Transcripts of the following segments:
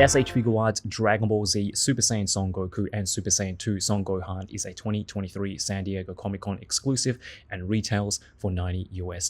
S.H.Figuarts Dragon Ball Z Super Saiyan Son Goku and Super Saiyan 2 Son Gohan is a 2023 San Diego Comic-Con exclusive and retails for $90 US.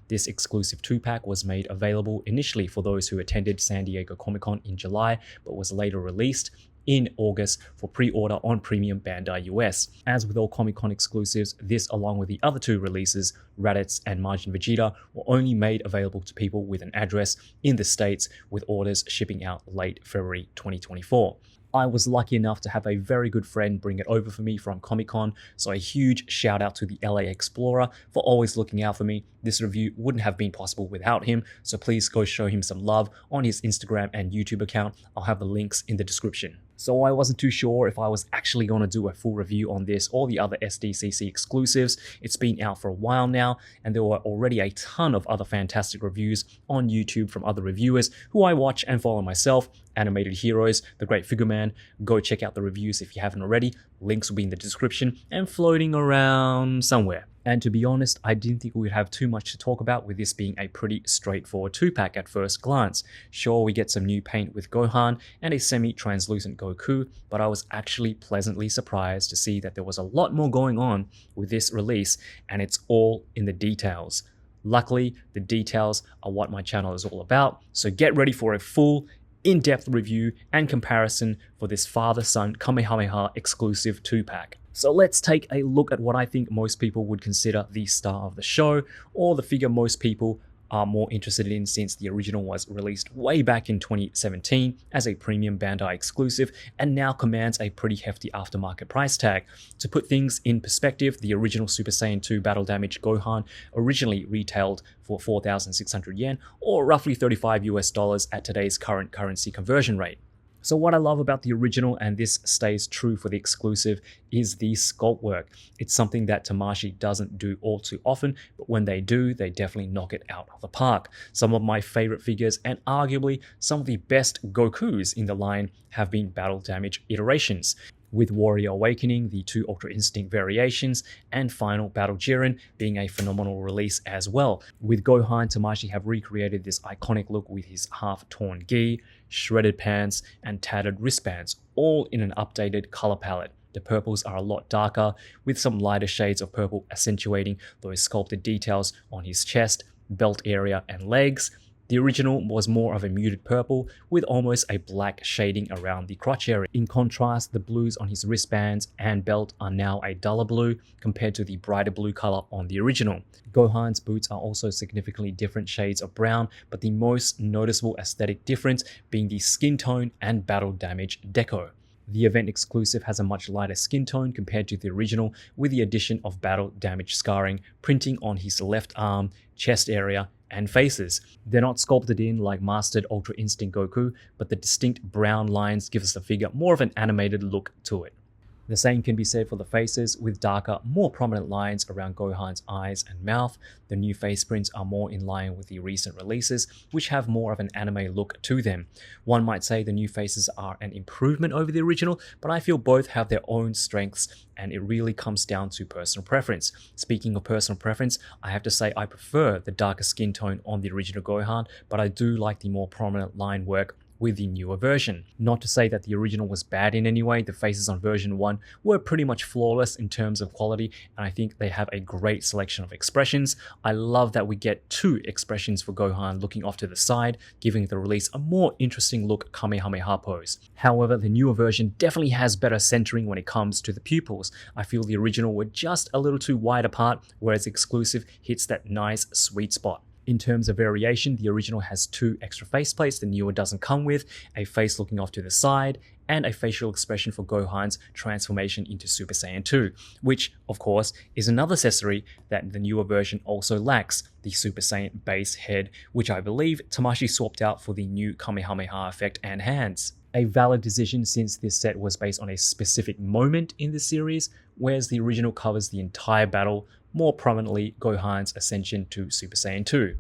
This exclusive 2-pack was made available initially for those who attended San Diego Comic-Con in July, but was later released in August for pre-order on Premium Bandai US. As with all Comic-Con exclusives, this along with the other two releases, Raditz and Main Vegeta, were only made available to people with an address in the States, with orders shipping out late February 2024. I was lucky enough to have a very good friend bring it over for me from Comic-Con, so a huge shout out to the LA Explorer for always looking out for me. This review wouldn't have been possible without him, so please go show him some love on his Instagram and YouTube account. I'll have the links in the description. So I wasn't too sure if I was actually going to do a full review on this or the other Sdcc exclusives. It's been out for a while now, and there were already a ton of other fantastic reviews on YouTube from other reviewers who I watch and follow myself. Animated Heroes, The Great Figuman. Go check out the reviews if you haven't already. Links will be in the description and floating around somewhere. And to be honest, I didn't think we would have too much to talk about, with this being a pretty straightforward 2-pack at first glance. Sure, we get some new paint with Gohan and a semi-translucent Goku, but I was actually pleasantly surprised to see that there was a lot more going on with this release, and it's all in the details. Luckily, the details are what my channel is all about, so get ready for a full, in-depth review and comparison for this father-son Kamehameha exclusive 2-pack. So let's take a look at what I think most people would consider the star of the show, or the figure most people are more interested in, since the original was released way back in 2017 as a Premium Bandai exclusive and now commands a pretty hefty aftermarket price tag. To put things in perspective, the original Super Saiyan 2 Battle Damage Gohan originally retailed for 4,600 yen, or roughly $35 US at today's current currency conversion rate. So what I love about the original, and this stays true for the exclusive, is the sculpt work. It's something that Tamashii doesn't do all too often, but when they do, they definitely knock it out of the park. Some of my favorite figures, and arguably some of the best Gokus in the line, have been Battle Damage iterations, with Warrior Awakening, the 2 Ultra Instinct variations, and Final Battle Jiren being a phenomenal release as well. With Gohan, Tamashii have recreated this iconic look with his half-torn gi, shredded pants, and tattered wristbands, all in an updated color palette. The purples are a lot darker, with some lighter shades of purple accentuating those sculpted details on his chest, belt area, and legs. The original was more of a muted purple with almost a black shading around the crotch area. In contrast, the blues on his wristbands and belt are now a duller blue compared to the brighter blue color on the original. Gohan's boots are also significantly different shades of brown, but the most noticeable aesthetic difference being the skin tone and battle damage deco. The event exclusive has a much lighter skin tone compared to the original, with the addition of battle damage scarring printing on his left arm, chest area, and faces. They're not sculpted in like mastered Ultra Instinct Goku, but the distinct brown lines gives the figure more of an animated look to it. The same can be said for the faces, with darker, more prominent lines around Gohan's eyes and mouth. The new face prints are more in line with the recent releases, which have more of an anime look to them. One might say the new faces are an improvement over the original, but I feel both have their own strengths, and it really comes down to personal preference. Speaking of personal preference, I have to say I prefer the darker skin tone on the original Gohan, but I do like the more prominent line work with the newer version. Not to say that the original was bad in any way, the faces on version 1 were pretty much flawless in terms of quality, and I think they have a great selection of expressions. I love that we get 2 expressions for Gohan looking off to the side, giving the release a more interesting look Kamehameha pose. However, the newer version definitely has better centering when it comes to the pupils. I feel the original were just a little too wide apart, whereas exclusive hits that nice sweet spot. In terms of variation, the original has 2 extra faceplates the newer doesn't come with, a face looking off to the side, and a facial expression for Gohan's transformation into Super Saiyan 2, which, of course, is another accessory that the newer version also lacks, the Super Saiyan base head, which I believe Tamashii swapped out for the new Kamehameha effect and hands. A valid decision, since this set was based on a specific moment in the series, whereas the original covers the entire battle, more prominently Gohan's ascension to Super Saiyan 2.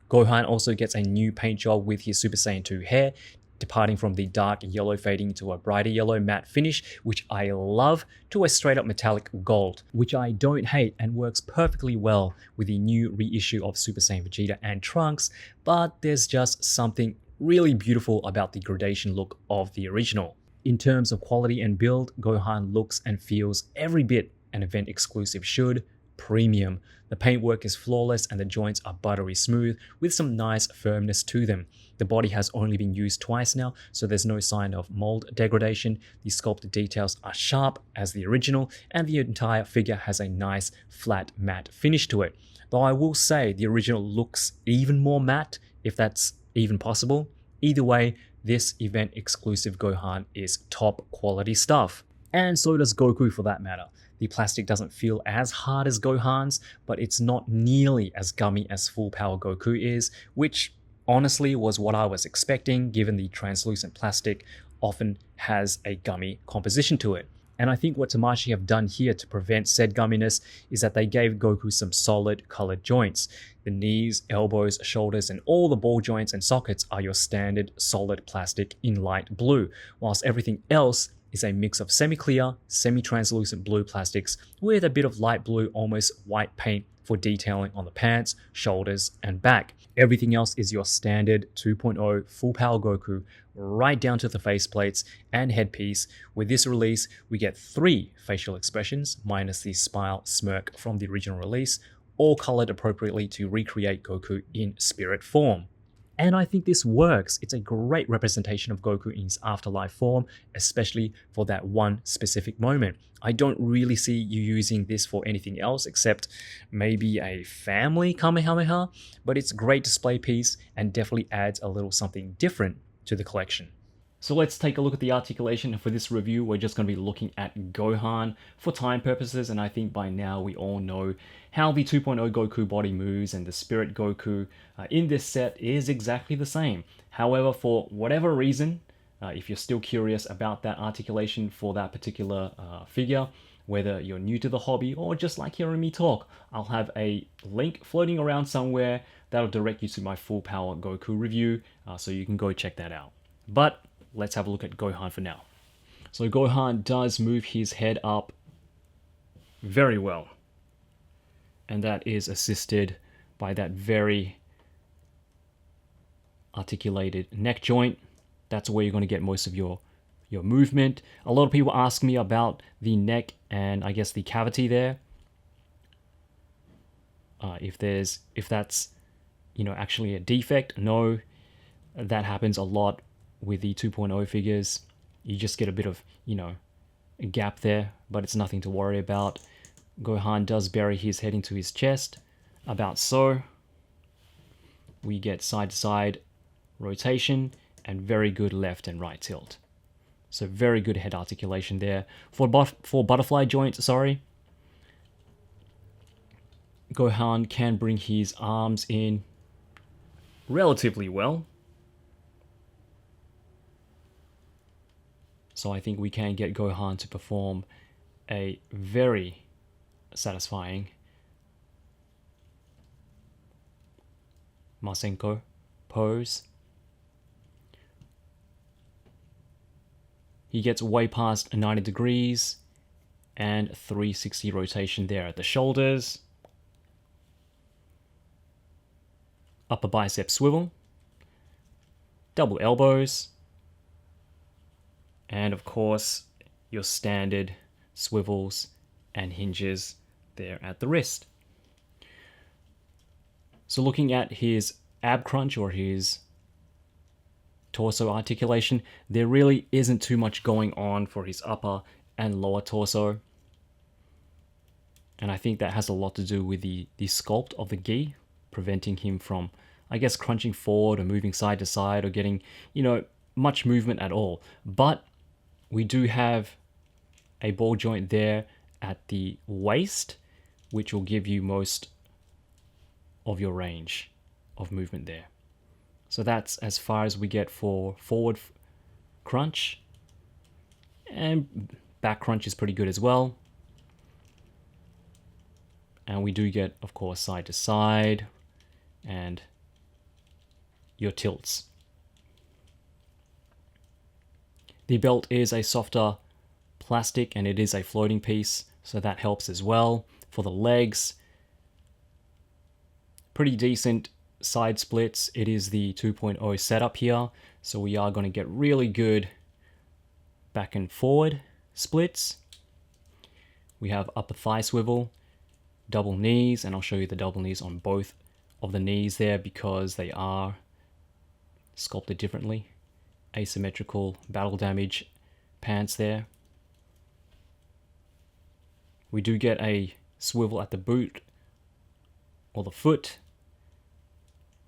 Gohan also gets a new paint job with his Super Saiyan 2 hair, departing from the dark yellow fading to a brighter yellow matte finish, which I love, to a straight up metallic gold, which I don't hate and works perfectly well with the new reissue of Super Saiyan Vegeta and Trunks, but there's just something really beautiful about the gradation look of the original. In terms of quality and build, Gohan looks and feels every bit an event exclusive should. Premium. The paintwork is flawless and the joints are buttery smooth with some nice firmness to them. The body has only been used twice now, so there's no sign of mold degradation. The sculpted details are sharp as the original, and the entire figure has a nice flat matte finish to it. Though I will say the original looks even more matte, if that's even possible. Either way, this event exclusive Gohan is top quality stuff. And so does Goku for that matter. The plastic doesn't feel as hard as Gohan's, but it's not nearly as gummy as full power Goku is, which honestly was what I was expecting given the translucent plastic often has a gummy composition to it. And I think what Tamashii have done here to prevent said gumminess is that they gave Goku some solid colored joints. The knees, elbows, shoulders, and all the ball joints and sockets are your standard solid plastic in light blue, whilst everything else is a mix of semi-clear, semi-translucent blue plastics with a bit of light blue, almost white paint for detailing on the pants, shoulders, and back. Everything else is your standard 2.0 full power Goku, right down to the faceplates and headpiece. With this release, we get 3 facial expressions, minus the smile smirk from the original release, all colored appropriately to recreate Goku in spirit form. And I think this works. It's a great representation of Goku in his afterlife form, especially for that one specific moment. I don't really see you using this for anything else except maybe a family Kamehameha, but it's a great display piece and definitely adds a little something different to the collection. So let's take a look at the articulation. For this review, we're just going to be looking at Gohan for time purposes, and I think by now we all know how the 2.0 Goku body moves, and the Spirit Goku in this set is exactly the same. However, for whatever reason, if you're still curious about that articulation for that particular figure, whether you're new to the hobby or just like hearing me talk, I'll have a link floating around somewhere that'll direct you to my full power Goku review, so you can go check that out. But let's have a look at Gohan for now. So Gohan does move his head up very well, and that is assisted by that very articulated neck joint. That's where you're going to get most of your movement. A lot of people ask me about the neck and I guess the cavity there. If that's actually a defect. No, that happens a lot with the 2.0 figures. You just get a bit of a gap there, but it's nothing to worry about. Gohan does bury his head into his chest, about so. We get side to side rotation and very good left and right tilt. So very good head articulation there. For butterfly joints, Gohan can bring his arms in relatively well. So I think we can get Gohan to perform a very satisfying Masenko pose. He gets way past 90 degrees and 360 rotation there at the shoulders. Upper bicep swivel. Double elbows. And of course, your standard swivels and hinges there at the wrist. So looking at his ab crunch or his torso articulation, there really isn't too much going on for his upper and lower torso. And I think that has a lot to do with the sculpt of the gi, preventing him from, I guess, crunching forward or moving side to side or getting, much movement at all. But we do have a ball joint there at the waist, which will give you most of your range of movement there. So that's as far as we get for forward crunch. And back crunch is pretty good as well. And we do get, of course, side to side and your tilts. The belt is a softer plastic and it is a floating piece, so that helps as well. For the legs, pretty decent side splits, it is the 2.0 setup here. So we are going to get really good back and forward splits. We have upper thigh swivel, double knees, and I'll show you the double knees on both of the knees there because they are sculpted differently. Asymmetrical battle damage pants there. We do get a swivel at the boot or the foot,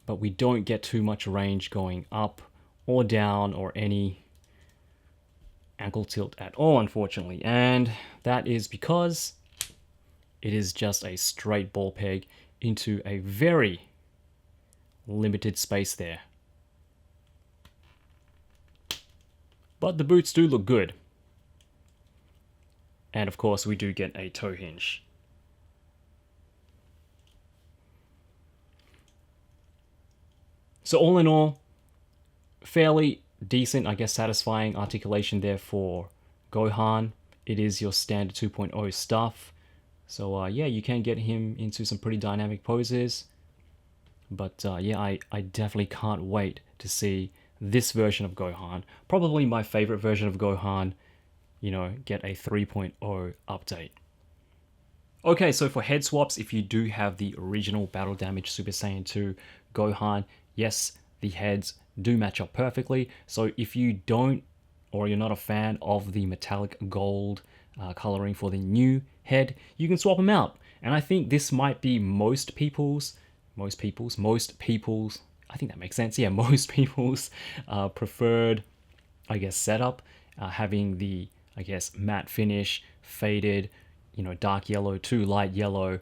but we don't get too much range going up or down or any ankle tilt at all, unfortunately. And that is because it is just a straight ball peg into a very limited space there. But the boots do look good. And of course we do get a toe hinge. So all in all, fairly decent, I guess satisfying articulation there for Gohan. It is your standard 2.0 stuff. So yeah, you can get him into some pretty dynamic poses. But yeah, I definitely can't wait to see this version of Gohan. Probably my favorite version of Gohan, you know, get a 3.0 update. Okay, so for head swaps, if you do have the original Battle Damage Super Saiyan 2 Gohan, yes, the heads do match up perfectly. So if you don't, or you're not a fan of the metallic gold coloring for the new head, you can swap them out. And I think this might be most people's, I think that makes sense. Yeah, most people's preferred, I guess, setup, having the, I guess, matte finish, faded, you know, dark yellow to light yellow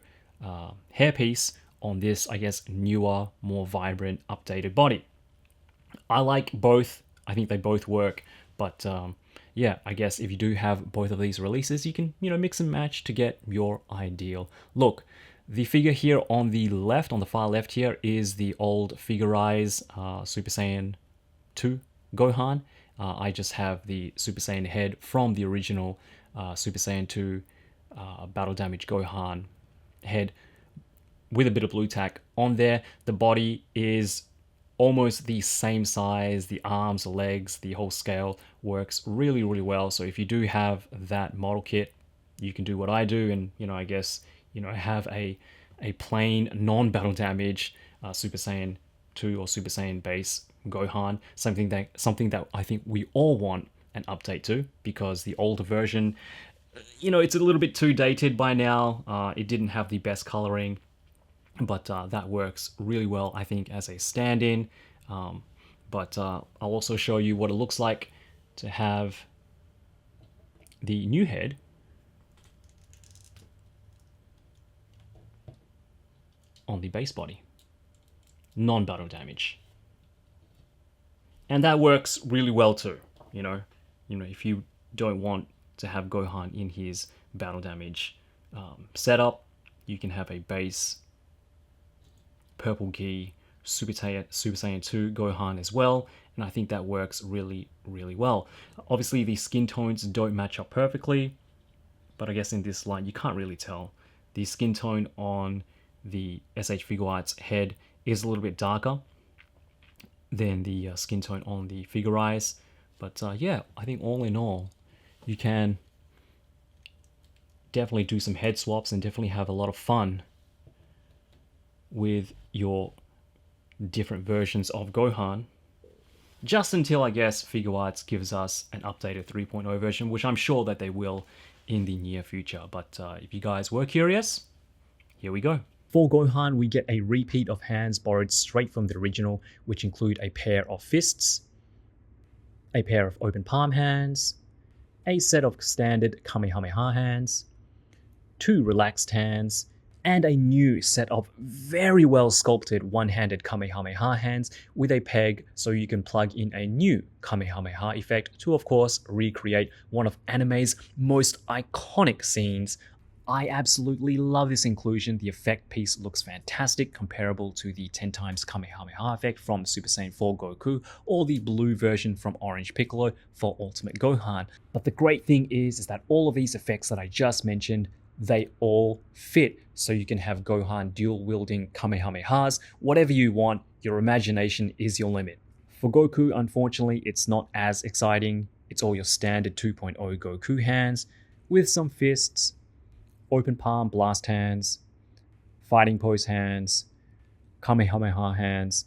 hairpiece on this, I guess, newer, more vibrant, updated body. I like both. I think they both work, but yeah, I guess if you do have both of these releases, you can, you know, mix and match to get your ideal look. The figure here on the left, on the far left here, is the old Figuarts Super Saiyan 2 Gohan. I just have the Super Saiyan head from the original Super Saiyan 2 Battle Damage Gohan head with a bit of blue tack on there. The body is almost the same size, the arms, the legs, the whole scale works really, really well. So if you do have that model kit, you can do what I do and, you know, I guess, you know, have a plain non-battle damage Super Saiyan 2 or Super Saiyan base Gohan, something that I think we all want an update to, because the older version, you know, it's a little bit too dated by now. It didn't have the best coloring, but that works really well, I think, as a stand-in. But I'll also show you what it looks like to have the new head on the base body, non-battle damage, and that works really well too. You know, if you don't want to have Gohan in his battle damage setup, you can have a base purple gi Super Saiyan 2 Gohan as well, and I think that works really, really well. Obviously, the skin tones don't match up perfectly, but I guess in this line you can't really tell. The skin tone on the S.H.Figuarts head is a little bit darker than the skin tone on the Figuarts, but yeah, I think all in all, you can definitely do some head swaps and definitely have a lot of fun with your different versions of Gohan, just until, I guess, Figuarts gives us an updated 3.0 version, which I'm sure that they will in the near future. But if you guys were curious, here we go. For Gohan, we get a repeat of hands borrowed straight from the original, which include a pair of fists, a pair of open palm hands, a set of standard Kamehameha hands, 2 relaxed hands, and a new set of very well sculpted one-handed Kamehameha hands with a peg so you can plug in a new Kamehameha effect to, of course, recreate one of anime's most iconic scenes. I absolutely love this inclusion. The effect piece looks fantastic, comparable to the 10 times Kamehameha effect from Super Saiyan 4 Goku, or the blue version from Orange Piccolo for Ultimate Gohan. But the great thing is that all of these effects that I just mentioned, they all fit. So you can have Gohan dual wielding Kamehamehas, whatever you want, your imagination is your limit. For Goku, unfortunately, it's not as exciting. It's all your standard 2.0 Goku hands with some fists, open palm blast hands, fighting pose hands, Kamehameha hands,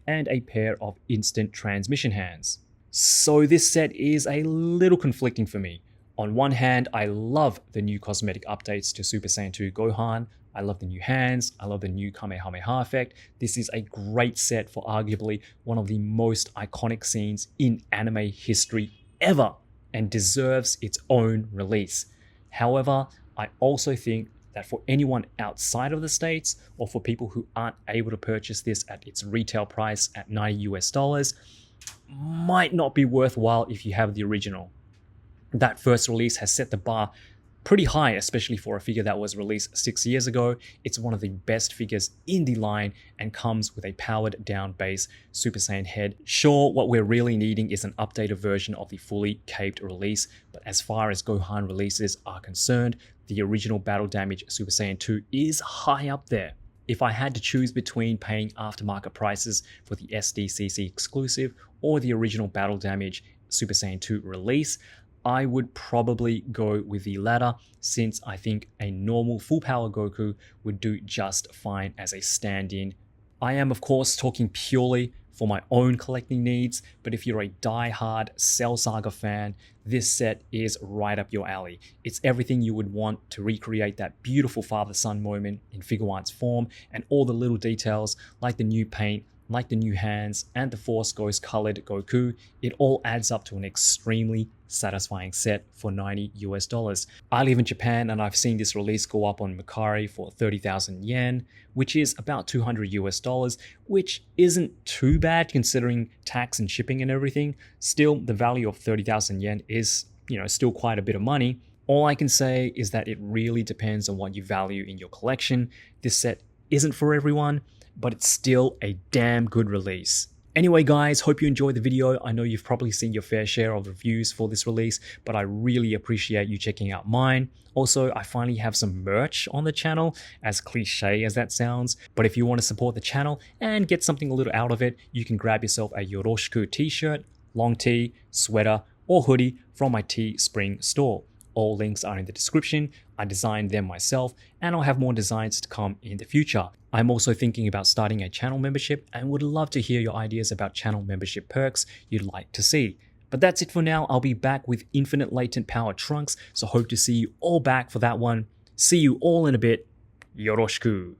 and a pair of instant transmission hands. So this set is a little conflicting for me. On one hand, I love the new cosmetic updates to Super Saiyan 2 Gohan. I love the new hands. I love the new Kamehameha effect. This is a great set for arguably one of the most iconic scenes in anime history ever and deserves its own release. However, I also think that for anyone outside of the States or for people who aren't able to purchase this at its retail price at $90 might not be worthwhile if you have the original. That first release has set the bar pretty high, especially for a figure that was released 6 years ago. It's one of the best figures in the line and comes with a powered down base Super Saiyan head. Sure, what we're really needing is an updated version of the fully caped release, but as far as Gohan releases are concerned, the original Battle Damage Super Saiyan 2 is high up there. If I had to choose between paying aftermarket prices for the Sdcc exclusive or the original Battle Damage Super Saiyan 2 release, I would probably go with the latter, since I think a normal full power Goku would do just fine as a stand-in. I am of course talking purely for my own collecting needs, but if you're a die-hard Cell Saga fan, this set is right up your alley. It's everything you would want to recreate that beautiful father-son moment in Figuarts form, and all the little details like the new paint, like the new hands, and the Force Ghost colored Goku. It all adds up to an extremely satisfying set for $90. I live in Japan and I've seen this release go up on Mercari for 30,000 yen, which is about $200, which isn't too bad considering tax and shipping and everything. Still, the value of 30,000 yen is, still quite a bit of money. All I can say is that it really depends on what you value in your collection. This set isn't for everyone, but it's still a damn good release. Anyway guys, hope you enjoyed the video. I know you've probably seen your fair share of reviews for this release, but I really appreciate you checking out mine. Also, I finally have some merch on the channel, as cliche as that sounds, but if you want to support the channel and get something a little out of it, you can grab yourself a Yoroshiku t-shirt, long tee, sweater, or hoodie from my Teespring store. All links are in the description. I designed them myself, and I'll have more designs to come in the future. I'm also thinking about starting a channel membership and would love to hear your ideas about channel membership perks you'd like to see. But that's it for now. I'll be back with Infinite Latent Power Trunks, so hope to see you all back for that one. See you all in a bit. Yoroshiku.